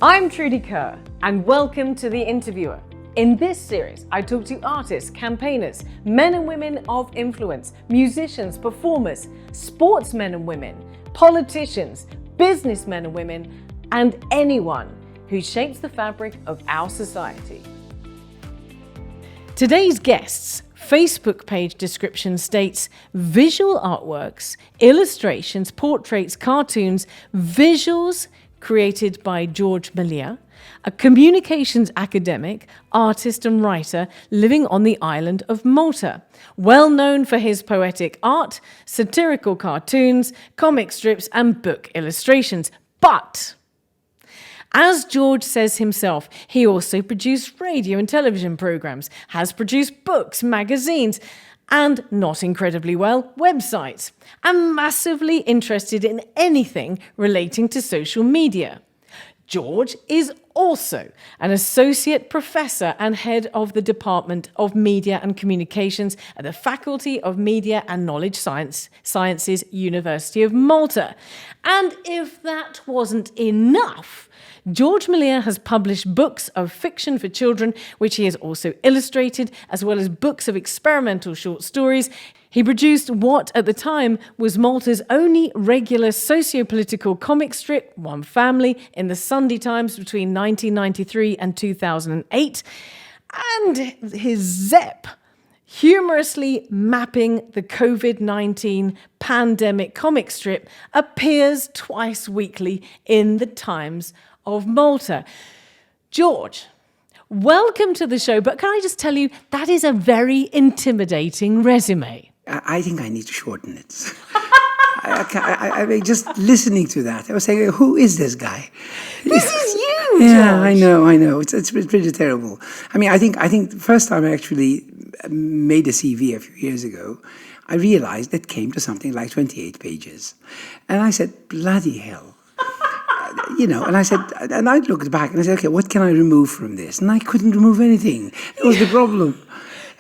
I'm Trudy Kerr, and welcome to The Interviewer. In this series, I talk to artists, campaigners, men and women of influence, musicians, performers, sportsmen and women, politicians, businessmen and women, and anyone who shapes the fabric of our society. Today's guests' Facebook page description states visual artworks, illustrations, portraits, cartoons, visuals created by Ġorġ Mallia, a communications academic, artist and writer living on the island of Malta, well known for his poetic art, satirical cartoons, comic strips and book illustrations. But as Ġorġ says himself, he also produced radio and television programs, has produced books, magazines, and, not incredibly well, websites, and massively interested in anything relating to social media. Ġorġ is also an associate professor and head of the Department of Media and Communications at the Faculty of Media and Knowledge Sciences, University of Malta. And if that wasn't enough, Ġorġ Mallia has published books of fiction for children, which he has also illustrated, as well as books of experimental short stories. He produced what, at the time, was Malta's only regular socio-political comic strip, One Family, in the Sunday Times between 1993 and 2008. And his Zepp, humorously mapping the COVID-19 pandemic comic strip, appears twice weekly in the Times of Malta. Ġorġ, welcome to the show, but can I just tell you, that is a very intimidating resume. I think I need to shorten it. I mean, just listening to that, I was saying, who is this guy? This is you, Yeah, Ġorġ. I know. It's pretty terrible. I mean, I think the first time I actually made a CV a few years ago, I realized it came to something like 28 pages. And I said, bloody hell. And I said, and I looked back and I said, okay, what can I remove from this? And I couldn't remove anything. That was the problem.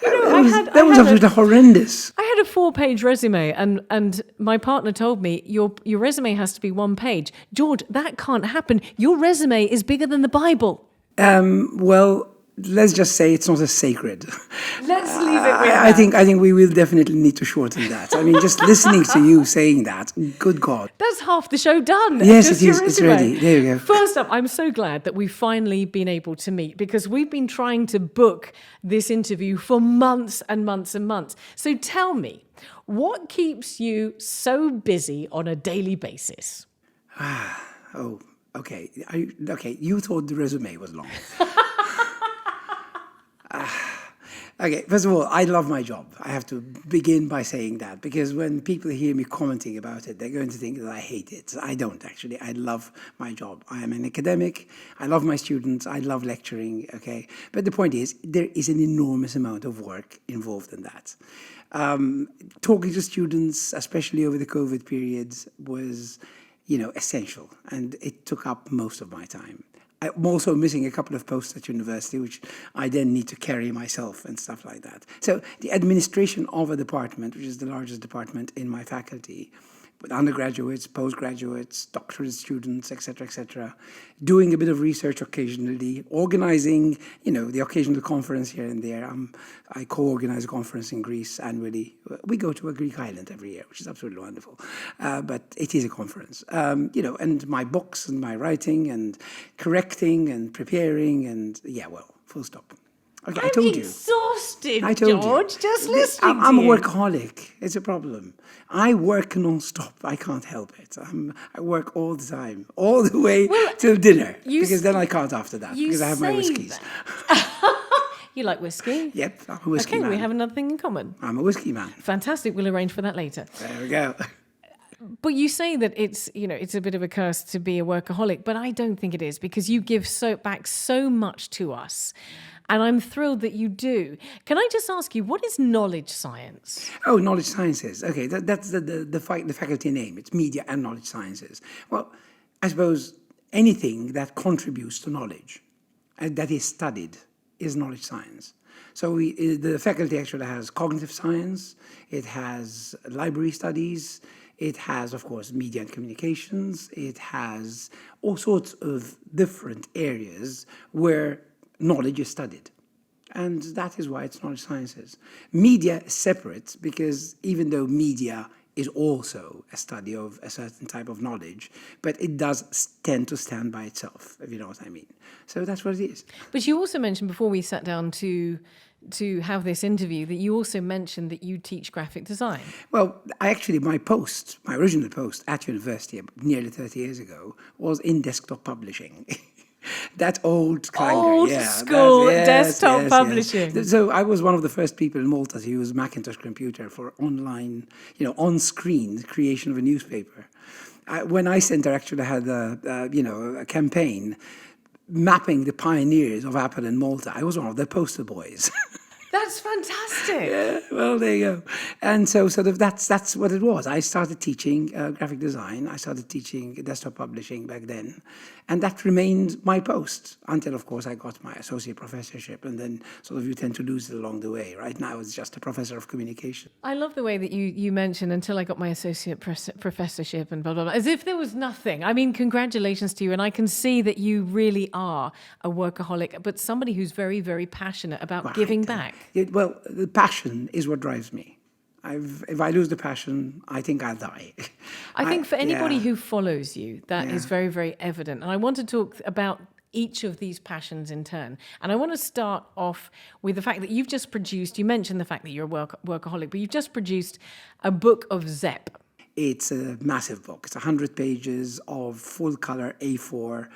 That was absolutely horrendous. I had a 4-page resume, and my partner told me, your resume has to be 1 page. Ġorġ, that can't happen. Your resume is bigger than the Bible. Well, let's just say it's not as sacred. Let's leave it with that. I think we will definitely need to shorten that. I mean, just listening to you saying that, good God. That's half the show done. Yes, Just it your is. It's resume. ready. There you go. First up, I'm so glad that we've finally been able to meet, because we've been trying to book this interview for months and months and months. So tell me, what keeps you so busy on a daily basis? Oh, okay. Okay, you thought the resume was long. Okay, first of all, I love my job. I have to begin by saying that, because when people hear me commenting about it, they're going to think that I hate it. I don't, actually. I love my job. I am an academic. I love my students. I love lecturing, okay? But the point is, there is an enormous amount of work involved in that. Talking to students, especially over the COVID periods, was, essential. And it took up most of my time. I'm also missing a couple of posts at university, which I then need to carry myself and stuff like that. So the administration of a department, which is the largest department in my faculty, with undergraduates, postgraduates, doctorate students, etc., doing a bit of research occasionally, organizing, the occasional conference here and there. I co-organize a conference in Greece annually. We go to a Greek island every year, which is absolutely wonderful. But it is a conference, and my books and my writing and correcting and preparing and, full stop. Okay, I told you. Exhausted, I told Ġorġ, you. just listening I'm to a you. workaholic. It's a problem. I work non-stop. I can't help it. I work all the time, all the way till dinner, because then I can't after that, because I have my whiskeys. You like whiskey? Yep, I'm a whiskey man. Okay, we have another thing in common. I'm a whiskey man. Fantastic. We'll arrange for that later. There we go. But you say that it's a bit of a curse to be a workaholic, but I don't think it is, because you give back so much to us. And I'm thrilled that you do. Can I just ask you, what is knowledge science? Oh, knowledge sciences. Okay, that's the faculty name. It's media and knowledge sciences. Well, I suppose anything that contributes to knowledge and that is studied is knowledge science. So the faculty actually has cognitive science, it has library studies, It has, of course, media and communications. It has all sorts of different areas where knowledge is studied. And that is why it's knowledge sciences. Media is separate because even though media is also a study of a certain type of knowledge, but it does tend to stand by itself, if you know what I mean. So that's what it is. But you also mentioned before we sat down to have this interview that you also mentioned that you teach graphic design. Well, my original post at university nearly 30 years ago was in desktop publishing. That old kind Old school desktop publishing. Yes. So I was one of the first people in Malta to use Macintosh computer for online, on-screen creation of a newspaper. When I Centre actually had a campaign mapping the pioneers of Apple in Malta, I was one of their poster boys. That's fantastic. Yeah, well, there you go. And so sort of that's what it was. I started teaching graphic design. I started teaching desktop publishing back then. And that remained my post until, of course, I got my associate professorship. And then sort of you tend to lose it along the way. Right now, it's just a professor of communication. I love the way that you mentioned until I got my associate professorship and blah, blah, blah, as if there was nothing. I mean, congratulations to you. And I can see that you really are a workaholic, but somebody who's very, very passionate about giving back. Well, the passion is what drives me. If I lose the passion, I think I'll die. I think for anybody who follows you, that is very, very evident. And I want to talk about each of these passions in turn. And I want to start off with the fact that you've just produced, you mentioned the fact that you're a workaholic, but you've just produced a book of Zepp. It's a massive book. It's 100 pages of full color A4,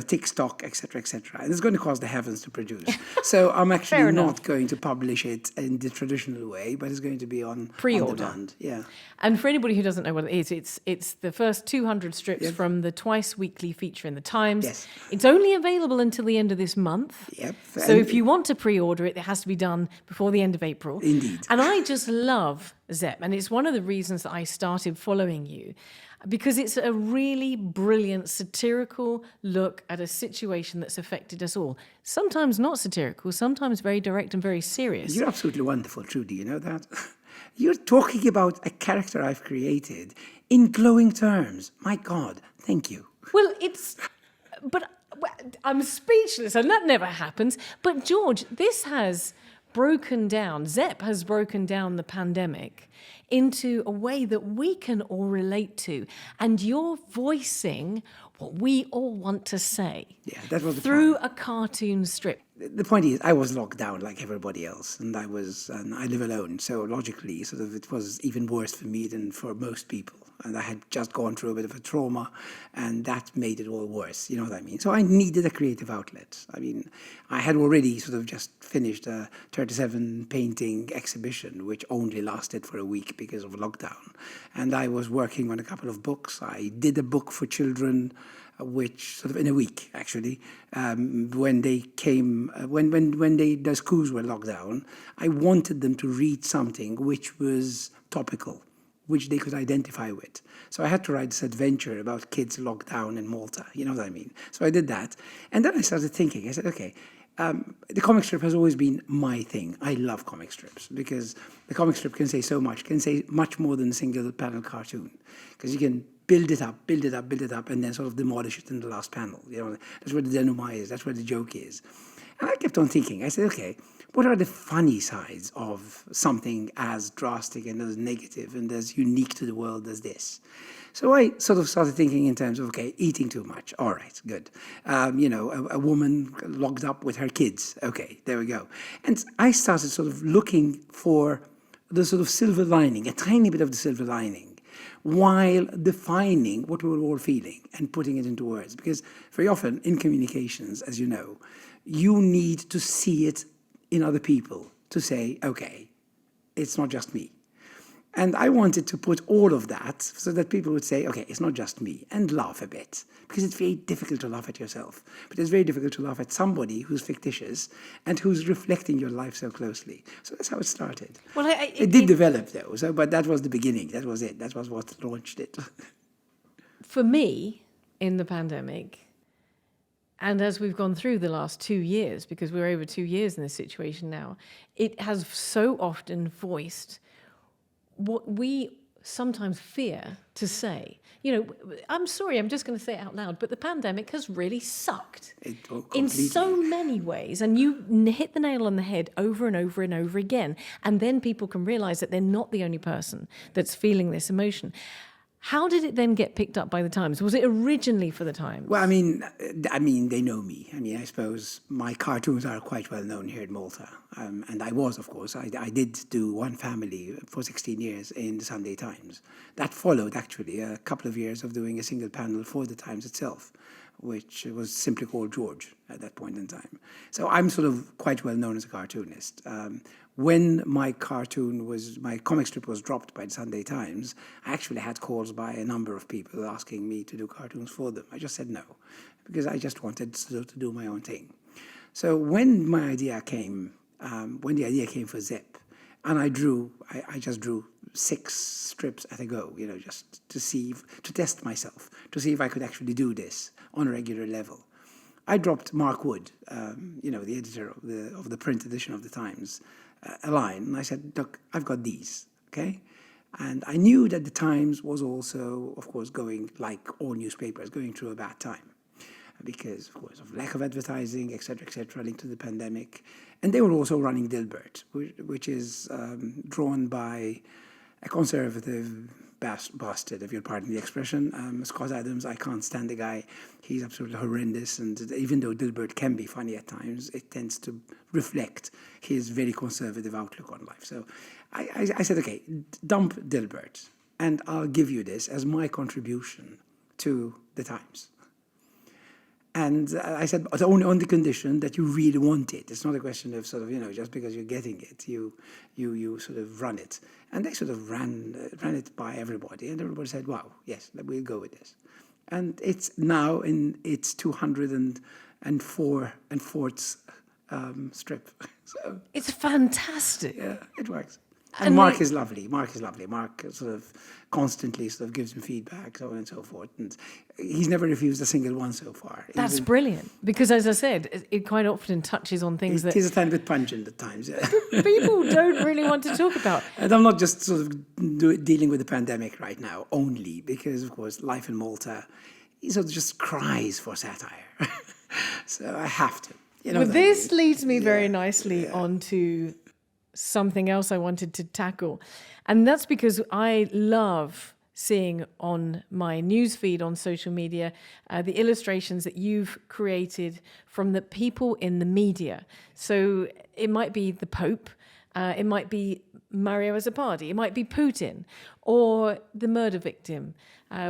tick stock, etc., etc. And it's going to cost the heavens to produce. So I'm actually not going to publish it in the traditional way, but it's going to be on pre-order. On demand. Yeah. And for anybody who doesn't know what it is, it's the first 200 strips from the twice weekly feature in the Times. Yes. It's only available until the end of this month. Yep. So if you want to pre-order it, it has to be done before the end of April. Indeed. And I just love Zepp, and it's one of the reasons that I started following you, because it's a really brilliant satirical look at a situation that's affected us all. Sometimes not satirical, sometimes very direct and very serious. You're absolutely wonderful, Trudy, you know that? You're talking about a character I've created in glowing terms. My God, thank you. Well, but I'm speechless, and that never happens. But George, this has broken down, Zepp has broken down the pandemic into a way that we can all relate to. And you're voicing what we all want to say that was through a cartoon strip. The point is, I was locked down like everybody else, and I live alone. So logically, sort of, it was even worse for me than for most people. And I had just gone through a bit of a trauma, and that made it all worse. You know what I mean? So I needed a creative outlet. I mean, I had already sort of just finished a 37 painting exhibition, which only lasted for a week because of lockdown. And I was working on a couple of books. I did a book for children, which sort of in a week, actually, when they came, when the schools were locked down, I wanted them to read something which was topical, which they could identify with. So I had to write this adventure about kids locked down in Malta, you know what I mean? So I did that. And then I started thinking, I said, okay, the comic strip has always been my thing. I love comic strips because the comic strip can say so much, can say much more than a single panel cartoon. Because you can build it up, and then sort of demolish it in the last panel. You know, that's where the denouement is, that's where the joke is. And I kept on thinking, I said, okay, what are the funny sides of something as drastic and as negative and as unique to the world as this? So I sort of started thinking in terms of, okay, eating too much. All right, good. A woman locked up with her kids. Okay, there we go. And I started sort of looking for the sort of silver lining, a tiny bit of the silver lining, while defining what we were all feeling and putting it into words. Because very often in communications, as you know, you need to see it in other people to say, okay, it's not just me. And I wanted to put all of that so that people would say, okay, it's not just me, and laugh a bit. Because it's very difficult to laugh at yourself. But it's very difficult to laugh at somebody who's fictitious and who's reflecting your life so closely. So that's how it started. Well, it did develop, though, but that was the beginning. That was it. That was what launched it. For me, in the pandemic, and as we've gone through the last 2 years, because we're over 2 years in this situation now, it has so often voiced what we sometimes fear to say, you know, I'm sorry, I'm just going to say it out loud, but the pandemic has really sucked in so many ways. And you hit the nail on the head over and over and over again. And then people can realize that they're not the only person that's feeling this emotion. How did it then get picked up by the Times? Was it originally for the Times? Well, I mean, they know me. I mean, I suppose my cartoons are quite well known here in Malta. And I was, of course, I did do One Family for 16 years in the Sunday Times. That followed, actually, a couple of years of doing a single panel for the Times itself, which was simply called Ġorġ at that point in time. So I'm sort of quite well known as a cartoonist. When my comic strip was dropped by the Sunday Times, I actually had calls by a number of people asking me to do cartoons for them. I just said no, because I just wanted to do my own thing. So when the idea came for Zepp, and I just drew 6 strips at a go, you know, just to test myself, to see if I could actually do this on a regular level. I dropped Mark Wood, the editor of the print edition of the Times, a line, and I said, look, I've got these, okay? And I knew that the Times was also, of course, going, like all newspapers, going through a bad time because, of course, of lack of advertising, et cetera, linked to the pandemic. And they were also running Dilbert, which is drawn by a conservative bastard, if you'll pardon the expression. Scott Adams, I can't stand the guy. He's absolutely horrendous. And even though Dilbert can be funny at times, it tends to reflect his very conservative outlook on life. So I said, okay, dump Dilbert, and I'll give you this as my contribution to the Times. And I said, but only on the condition that you really want it. It's not a question of sort of, you know, just because you're getting it, you sort of run it. And they sort of ran it by everybody. And everybody said, wow, yes, we'll go with this. And it's now in its 204 and fourth strip. So it's fantastic. Yeah, it works. And Mark is lovely. Mark sort of constantly sort of gives him feedback, so on and so forth. And he's never refused a single one so far. That's brilliant. Because, as I said, it quite often touches on things that... It is a tiny bit pungent at times, yeah. People don't really want to talk about. And I'm not just sort of dealing with the pandemic right now only, because, of course, life in Malta sort of just cries for satire. So I have to. You know, well, this leads me very nicely onto something else I wanted to tackle. And that's because I love seeing on my newsfeed on social media the illustrations that you've created from the people in the media. So it might be the Pope, it might be Mario Azzopardi, it might be Putin, or the murder victim,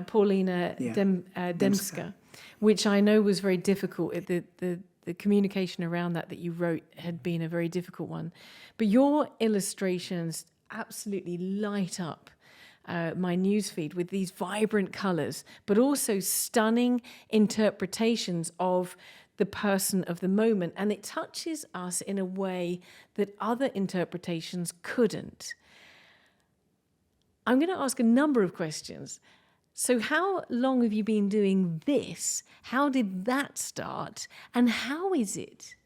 Paulina Demska, which I know was very difficult. The communication around that you wrote had been a very difficult one. But your illustrations absolutely light up my newsfeed with these vibrant colours, but also stunning interpretations of the person of the moment. And it touches us in a way that other interpretations couldn't. I'm going to ask a number of questions. So how long have you been doing this? How did that start? And how is it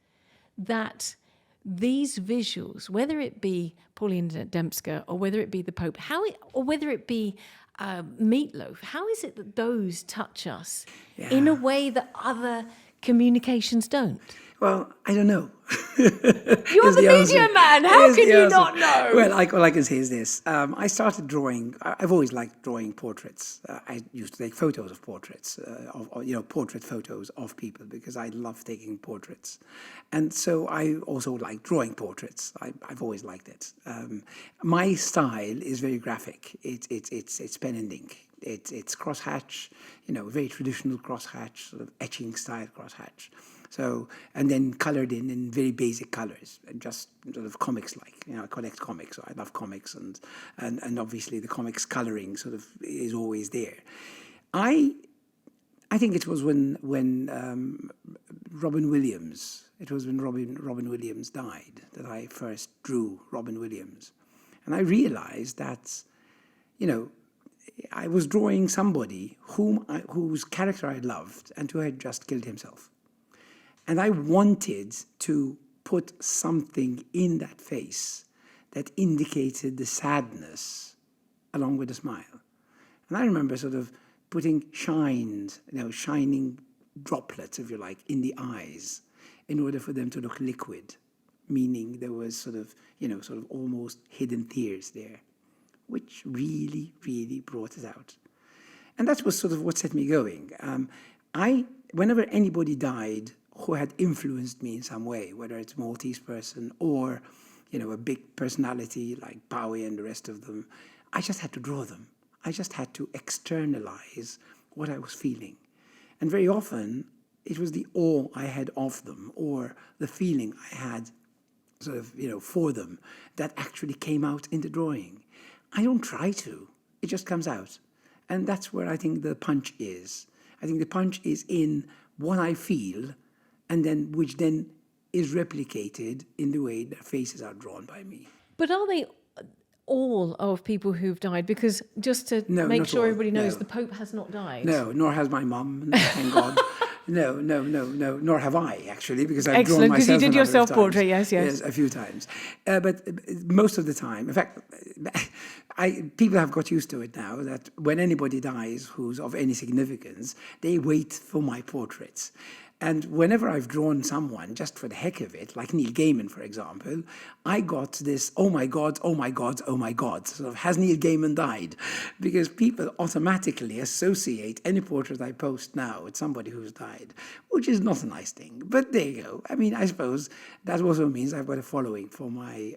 that these visuals, whether it be Paulina Demska or whether it be the Pope, or whether it be Meatloaf, how is it that those touch us in a way that other communications don't? Well, I don't know. You're the media man. How can you not know? Well, all I can say is this. I started drawing. I've always liked drawing portraits. I used to take photos of portraits, portrait photos of people, because I love taking portraits. And so I also like drawing portraits. I've always liked it. My style is very graphic. It's pen and ink. It's crosshatch, very traditional crosshatch, sort of etching style crosshatch. So, and then coloured in very basic colours, just sort of comics-like. I collect comics, so I love comics, and obviously the comics colouring sort of is always there. I think it was when Robin Williams died that I first drew Robin Williams, and I realised that, I was drawing somebody whose character I loved and who had just killed himself. And I wanted to put something in that face that indicated the sadness along with a smile. And I remember sort of putting shining droplets, if you like, in the eyes in order for them to look liquid, meaning there was sort of almost hidden tears there, which really, really brought it out. And that was sort of what set me going. Whenever anybody died who had influenced me in some way, whether it's a Maltese person or, a big personality like Bowie and the rest of them, I just had to draw them. I just had to externalize what I was feeling. And very often, it was the awe I had of them or the feeling I had sort of, for them that actually came out in the drawing. I don't try to. It just comes out. And that's where I think the punch is. I think the punch is in what I feel, and then which then is replicated in the way their faces are drawn by me. But are they all of people who've died? Because just to make sure everybody knows, the Pope has not died. No, nor has my mum, thank God. No, nor have I, actually, because I've Excellent, drawn myself. because you did your self self-portrait, yes. Yes, a few times. But most of the time, in fact, people have got used to it now, that when anybody dies who's of any significance, they wait for my portraits. And whenever I've drawn someone, just for the heck of it, like Neil Gaiman, for example, I got this, oh my God, oh my God, oh my God, sort of, has Neil Gaiman died? Because people automatically associate any portrait I post now with somebody who's died, which is not a nice thing. But there you go. I mean, I suppose that also means I've got a following for my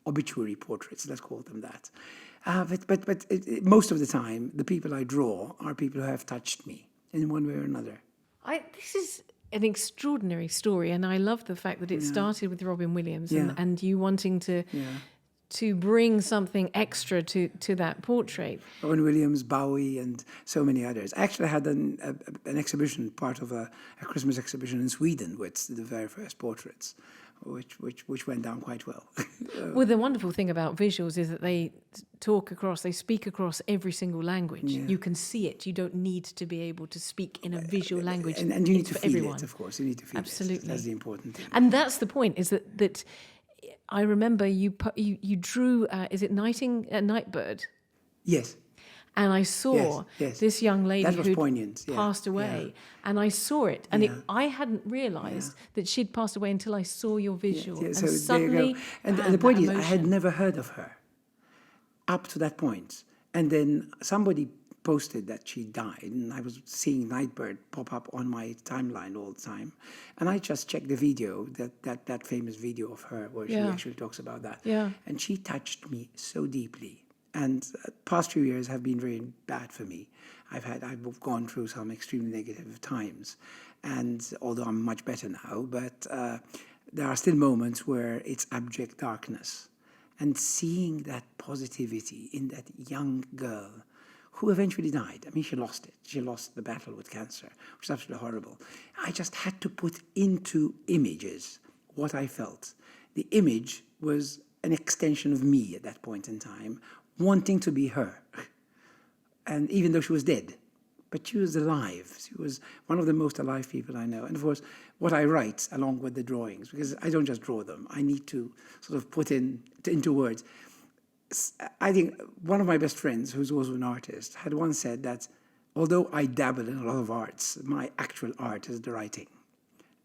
obituary portraits, let's call them that. But most of the time, the people I draw are people who have touched me in one way or another. This is an extraordinary story, and I love the fact that it started with Robin Williams and you wanting to bring something extra to that portrait. Robin Williams, Bowie, and so many others. I actually had an exhibition, part of a Christmas exhibition in Sweden with the very first portraits, which went down quite well. Well, the wonderful thing about visuals is that they speak across every single language. Yeah. You can see it. You don't need to be able to speak in a visual language. And you need to feel everyone. it, of course. You need to feel Absolutely. it. That's the important thing. And that's the point, is that I remember you drew, is it Nightbird? Yes. And I saw this young lady who passed away, and I saw it, and I hadn't realised that she'd passed away until I saw your visual. Yeah. And so suddenly, there you go. And the point is, emotion. I had never heard of her up to that point. And then somebody posted that she died, and I was seeing Nightbird pop up on my timeline all the time. And I just checked the video, that famous video of her where she actually talks about that. Yeah. And she touched me so deeply. And the past few years have been very bad for me. I've gone through some extremely negative times, and although I'm much better now, but there are still moments where it's abject darkness. And seeing that positivity in that young girl who eventually died. I mean, she lost it. She lost the battle with cancer, which is absolutely horrible. I just had to put into images what I felt. The image was an extension of me at that point in time, wanting to be her. And even though she was dead, but she was alive. She was one of the most alive people I know. And of course, what I write along with the drawings, because I don't just draw them, I need to sort of put into words. I think one of my best friends, who's also an artist, had once said that although I dabble in a lot of arts, my actual art is the writing.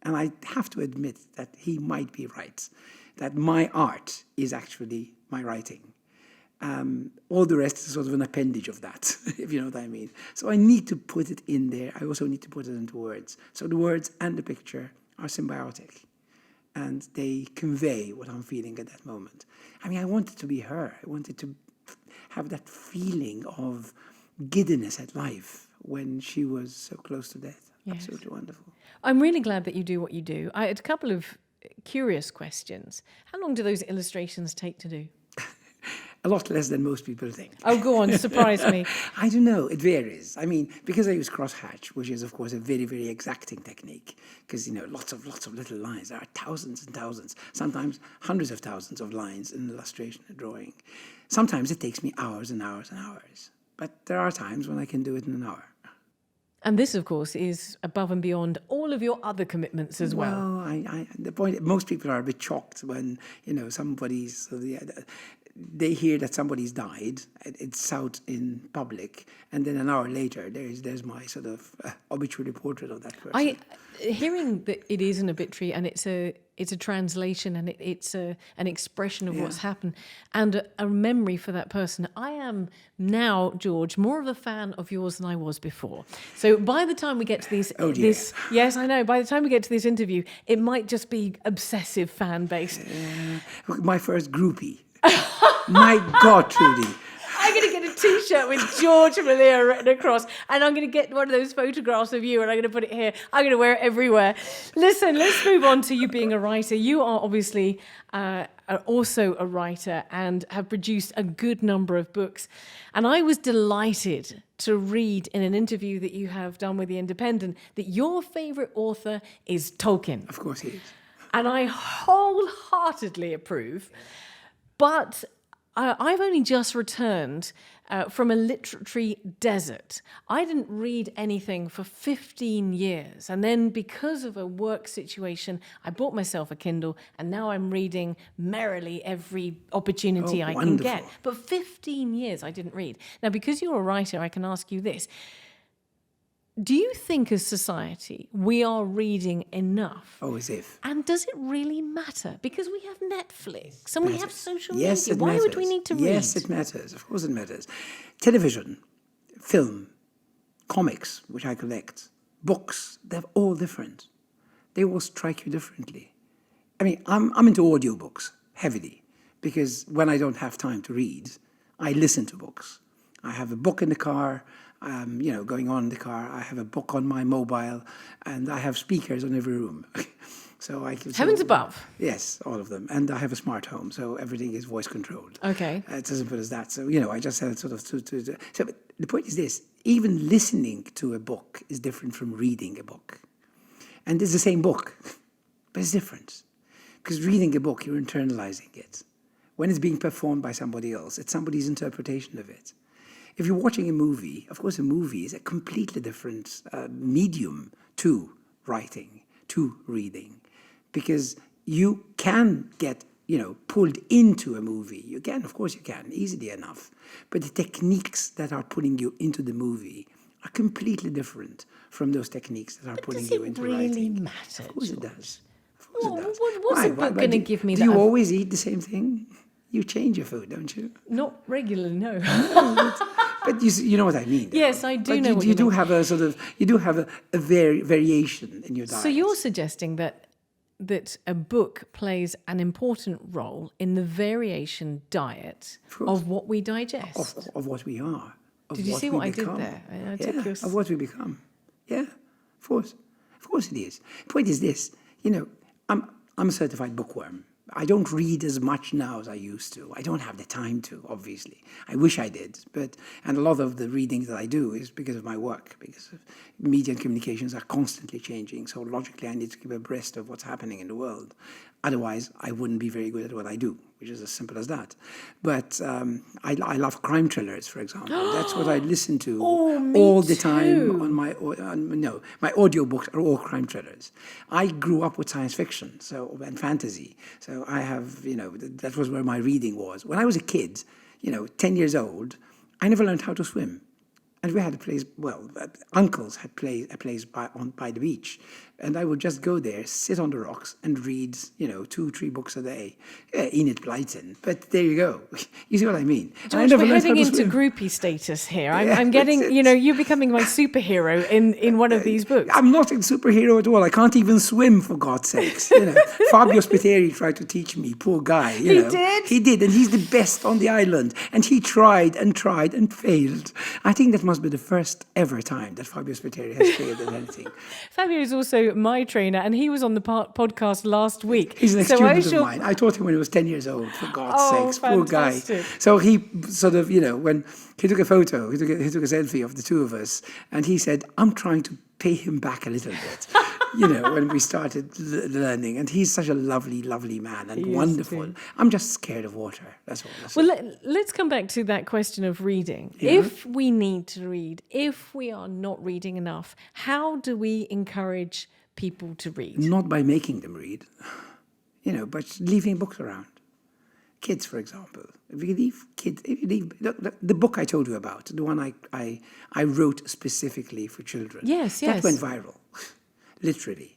And I have to admit that he might be right, that my art is actually my writing. All the rest is sort of an appendage of that, if you know what I mean. So I need to put it in there. I also need to put it into words. So the words and the picture are symbiotic, and they convey what I'm feeling at that moment. I mean, I wanted to be her. I wanted to have that feeling of giddiness at life when she was so close to death. Yes. Absolutely wonderful. I'm really glad that you do what you do. I had a couple of curious questions. How long do those illustrations take to do? A lot less than most people think. Oh, go on, surprise me. I don't know, it varies. I mean, because I use crosshatch, which is, of course, a very, very exacting technique, because, lots of little lines. There are thousands and thousands, sometimes hundreds of thousands of lines in illustration and drawing. Sometimes it takes me hours and hours and hours. But there are times when I can do it in an hour. And this, of course, is above and beyond all of your other commitments as well. Well, the point, most people are a bit shocked when, somebody's... they hear that somebody's died, it's out in public, and then an hour later there's my sort of obituary portrait of that person. Hearing that it is an obituary and it's a translation and it's an expression of what's happened and a memory for that person. I am now, George, more of a fan of yours than I was before. So by the time we get to these, yes, I know. By the time we get to this interview, it might just be obsessive fan based. My first groupie. My God, Trudy. I'm going to get a T-shirt with Ġorġ Mallia written across, and I'm going to get one of those photographs of you, and I'm going to put it here. I'm going to wear it everywhere. Listen, let's move on to you being a writer. You are obviously also a writer and have produced a good number of books. And I was delighted to read in an interview that you have done with The Independent that your favourite author is Tolkien. Of course he is. And I wholeheartedly approve. But I've only just returned from a literary desert. I didn't read anything for 15 years. And then because of a work situation, I bought myself a Kindle and now I'm reading merrily every opportunity I can get. But 15 years I didn't read. Now, because you're a writer, I can ask you this. Do you think as society we are reading enough? Oh, as if. And does it really matter? Because we have Netflix and we have social media. Yes, it Why matters. would we need to read? Yes, it matters. Of course it matters. Television, film, comics, which I collect, books, they're all different. They all strike you differently. I mean, I'm into audiobooks heavily because when I don't have time to read, I listen to books. I have a book in the car, going on in the car. I have a book on my mobile, and I have speakers on every room. So I can. Heavens above. Yes, all of them. And I have a smart home, so everything is voice controlled. Okay. It's as simple as that. So, I just had sort of So but the point is this, even listening to a book is different from reading a book. And it's the same book, but it's different. Because reading a book, you're internalizing it. When it's being performed by somebody else, it's somebody's interpretation of it. If you're watching a movie, of course a movie is a completely different medium to writing, to reading. Because you can get, pulled into a movie. You can, of course you can, easily enough. But the techniques that are putting you into the movie are completely different from those techniques that are putting you into writing. Does it really matter? Of course it does. What's a book going to give me that? Do you always eat the same thing? You change your food, don't you? Not regularly, no. But you know what I mean. Yes, I do but know what you you do mean. have a sort of, a variation in your diet. So you're suggesting that a book plays an important role in the variation diet of what we digest. Of what we are. Did you see what I did there? I took your... Of what we become. Yeah, of course. Of course it is. The point is this, I'm a certified bookworm. I don't read as much now as I used to. I don't have the time to, obviously. I wish I did, and a lot of the reading that I do is because of my work, because of media and communications are constantly changing. So logically, I need to keep abreast of what's happening in the world. Otherwise, I wouldn't be very good at what I do, which is as simple as that. But I love crime thrillers, for example. That's what I listen to all the time on my audiobooks are all crime thrillers. I grew up with science fiction and fantasy. So I have, that was where my reading was. When I was a kid, 10 years old, I never learned how to swim. And we had a place, uncles had a place by the beach. And I would just go there, sit on the rocks and read, 2-3 books a day. Enid Blyton. But there you go. You see what I mean? George, we're heading into groupie status here. I'm getting, you're becoming my superhero in one of these books. I'm not a superhero at all. I can't even swim, for God's sakes. Fabio Spiteri tried to teach me, poor guy. He did? He did, and he's the best on the island. And he tried and failed. I think that must be the first ever time that Fabio Spiteri has failed at anything. Fabio is also my trainer, and he was on the podcast last week. He's an ex-student of mine. I taught him when he was 10 years old, for God's sakes. Fantastic. Poor guy. So he sort of, when he took a photo, he took a selfie of the two of us, and he said, I'm trying to pay him back a little bit. When we started learning. And he's such a lovely, lovely man and wonderful. Too. I'm just scared of water. That's all. Well, let's come back to that question of reading. Yeah. If we need to read, if we are not reading enough, how do we encourage people to read? Not by making them read, but leaving books around. kids, for example. If you leave kids, if you leave, the book I told you about, the one I wrote specifically for children. Yes, That yes. went viral, literally.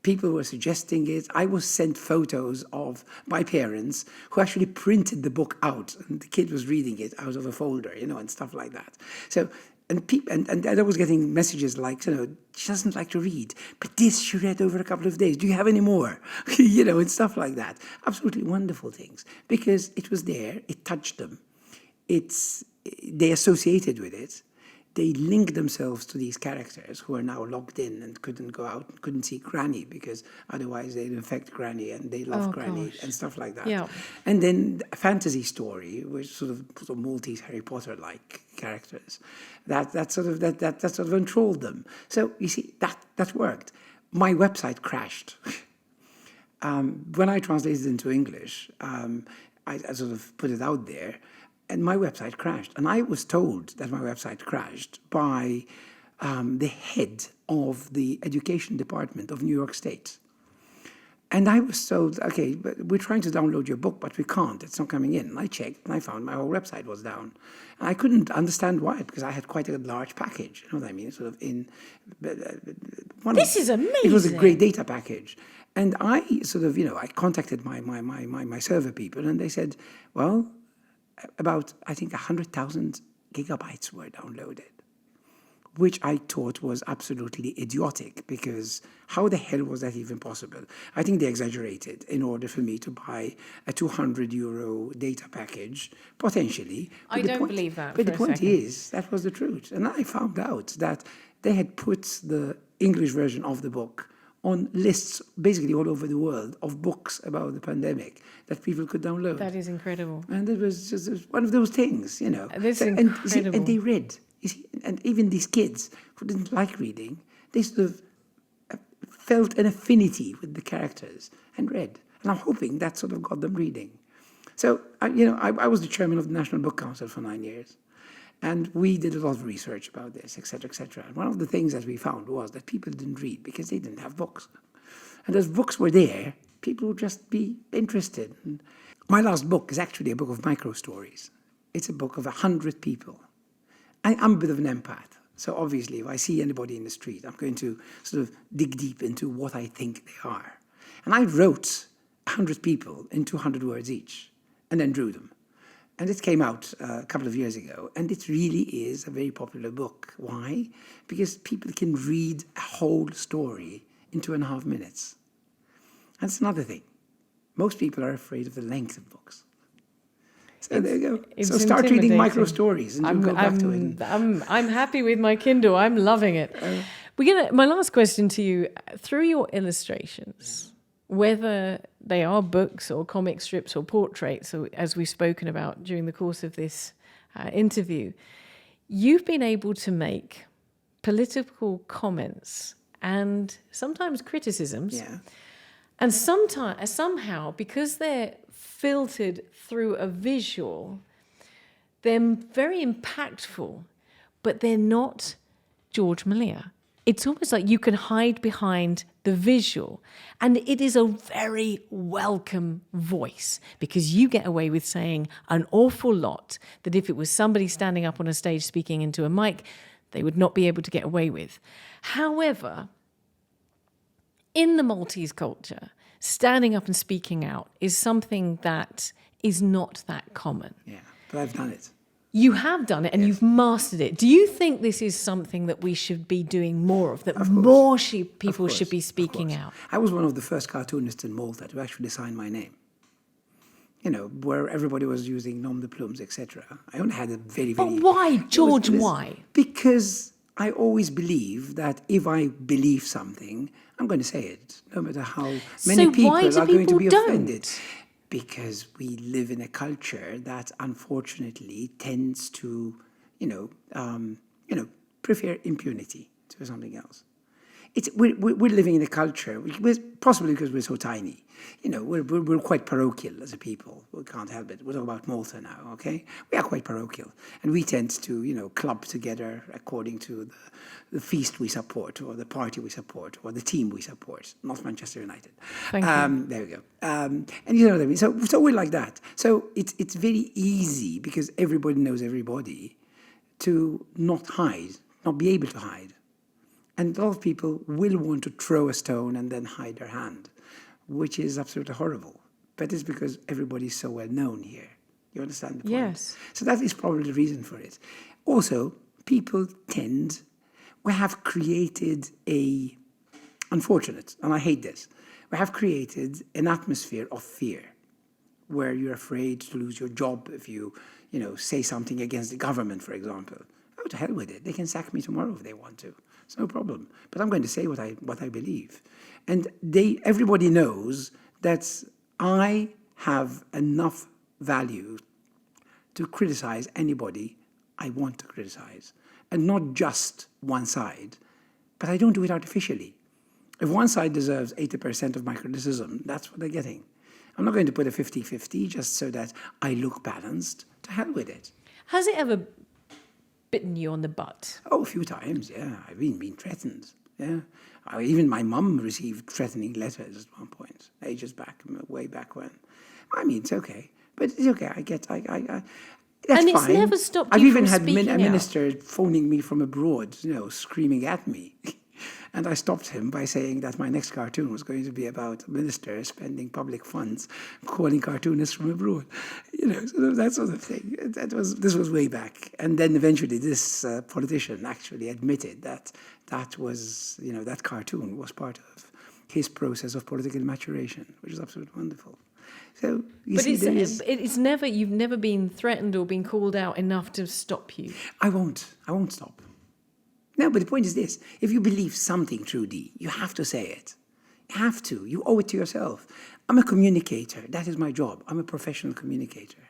People were suggesting it. I was sent photos of my parents who actually printed the book out, and the kid was reading it out of a folder, and stuff like that. So, and I was getting messages like, she doesn't like to read, but this she read over a couple of days. Do you have any more? And stuff like that. Absolutely wonderful things, because it was there, it touched them. They associated with it. They linked themselves to these characters who are now locked in and couldn't go out, and couldn't see Granny because otherwise they'd infect Granny, and they love Granny gosh. and stuff like that. Yeah. And then a fantasy story, which sort of Maltese Harry Potter-like characters, that sort of enthralled them. So you see, that worked. My website crashed. When I translated it into English, I sort of put it out there, and my website crashed. And I was told that my website crashed by the head of the education department of New York State. And I was told, okay, but we're trying to download your book, but we can't. It's not coming in. And I checked, and I found my whole website was down. And I couldn't understand why, because I had quite a large package. You know what I mean? Sort of in This is amazing. It was a great data package. And I sort of, I contacted my server people, and they said, well, about, I think, 100,000 gigabytes were downloaded, which I thought was absolutely idiotic, because how the hell was that even possible? I think they exaggerated in order for me to buy a €200 data package, potentially. But I don't believe that. But the for a point second. is, that was the truth. And I found out that they had put the English version of the book on lists basically all over the world of books about the pandemic that people could download. That is incredible. And it was just one of those things, This is and incredible. they read. You see, and even these kids who didn't like reading, they sort of felt an affinity with the characters and read. And I'm hoping that sort of got them reading. So, I was the chairman of the National Book Council for 9 years. And we did a lot of research about this, et cetera, et cetera. And one of the things that we found was that people didn't read because they didn't have books. And as books were there, people would just be interested. And my last book is actually a book of micro stories. It's a book of 100 people. I'm a bit of an empath. So obviously, if I see anybody in the street, I'm going to sort of dig deep into what I think they are. And I wrote 100 people in 200 words each, and then drew them. And it came out a couple of years ago, and it really is a very popular book. Why? Because people can read a whole story in 2.5 minutes. That's another thing. Most people are afraid of the length of books. So there you go. So start reading micro stories, and you'll go back to it. I'm happy with my Kindle. I'm loving it. My last question to you: through your illustrations, whether they are books or comic strips or portraits, or as we've spoken about during the course of this interview, you've been able to make political comments and sometimes criticisms. Yeah. And somehow, because they're filtered through a visual, they're very impactful, but they're not Ġorġ Mallia. It's almost like you can hide behind the visual, and it is a very welcome voice, because you get away with saying an awful lot that if it was somebody standing up on a stage speaking into a mic, they would not be able to get away with. However, in the Maltese culture, standing up and speaking out is something that is not that common. Yeah, but I've done it. You have done it, and you've mastered it. Do you think this is something that we should be doing more of, that more people should be speaking out? I was one of the first cartoonists in Malta to actually sign my name. Where everybody was using nom de plumes, etc. I only had a very, very... But why, Ġorġ, why? Because I always believe that if I believe something, I'm going to say it, no matter how many people are going to be offended. Because we live in a culture that unfortunately tends to, prefer impunity to something else. we're living in a culture, possibly because we're so tiny. You know, we're quite parochial as a people. We can't help it. We're talking about Malta now, okay? We are quite parochial. And we tend to, you know, club together according to the feast we support, or the party we support, or the team we support, not Manchester United. Thank you. There we go. And you know what I mean? So we're like that. So it's very easy, because everybody knows everybody, to not hide, not be able to hide. And a lot of people will want to throw a stone and then hide their hand, which is absolutely horrible. But it's because everybody's so well known here. You understand the point? Yes. So that is probably the reason for it. Also, people we have created unfortunate, and I hate this, we have created an atmosphere of fear, where you're afraid to lose your job if you say something against the government, for example. Oh, to hell with it. They can sack me tomorrow if they want to. It's no problem. But I'm going to say what I believe. And everybody knows that I have enough value to criticize anybody I want to criticize. And not just one side. But I don't do it artificially. If one side deserves 80% of my criticism, that's what they're getting. I'm not going to put a 50-50 just so that I look balanced. To hell with it. Has it ever bitten you on the butt? Oh, a few times, yeah. I've been threatened, yeah. Even my mum received threatening letters at one point, ages back, way back when. I mean, it's okay. But it's okay. That's and it's fine. never stopped I've you even from had speaking a out. minister phoning me from abroad, screaming at me. And I stopped him by saying that my next cartoon was going to be about a minister spending public funds, calling cartoonists from abroad. So that sort of thing. This was way back. And then eventually this politician actually admitted that that cartoon was part of his process of political maturation, which is absolutely wonderful. So it's never, you've never been threatened or been called out enough to stop you. I won't stop. No, but the point is this. If you believe something, Trudy, you have to say it. You have to. You owe it to yourself. I'm a communicator. That is my job. I'm a professional communicator.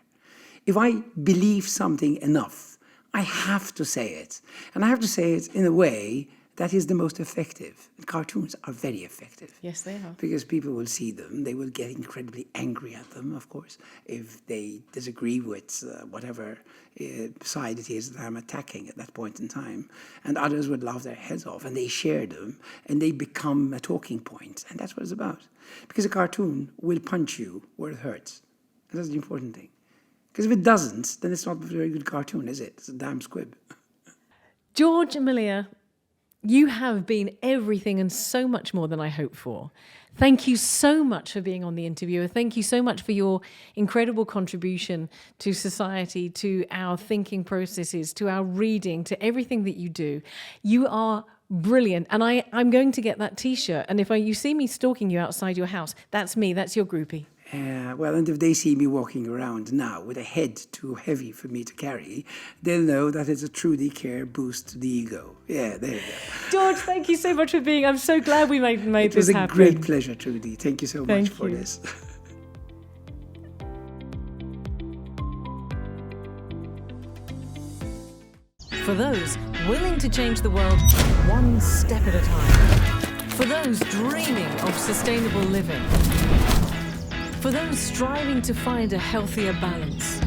If I believe something enough, I have to say it. And I have to say it in a way that is the most effective. And cartoons are very effective. Yes, they are. Because people will see them. They will get incredibly angry at them, of course, if they disagree with whatever side it is that I'm attacking at that point in time. And others would laugh their heads off, and they share them, and they become a talking point. And that's what it's about. Because a cartoon will punch you where it hurts. And that's the important thing. Because if it doesn't, then it's not a very good cartoon, is it? It's a damn squib. Ġorġ Mallia, you have been everything and so much more than I hoped for. Thank you so much for being on The Interviewer. Thank you so much for your incredible contribution to society, to our thinking processes, to our reading, to everything that you do. You are brilliant. And I'm going to get that T-shirt. And if you see me stalking you outside your house, that's me. That's your groupie. Well, and if they see me walking around now with a head too heavy for me to carry, they'll know that it's a Trudy Care boost to the ego. Yeah, there you go. Ġorġ, thank you so much for being. I'm so glad we made this happen. It was a great pleasure, Trudy. Thank you so much for this. For those willing to change the world one step at a time. For those dreaming of sustainable living. For those striving to find a healthier balance.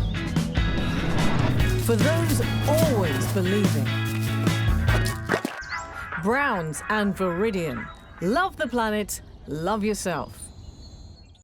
For those always believing. Browns and Viridian. Love the planet, love yourself.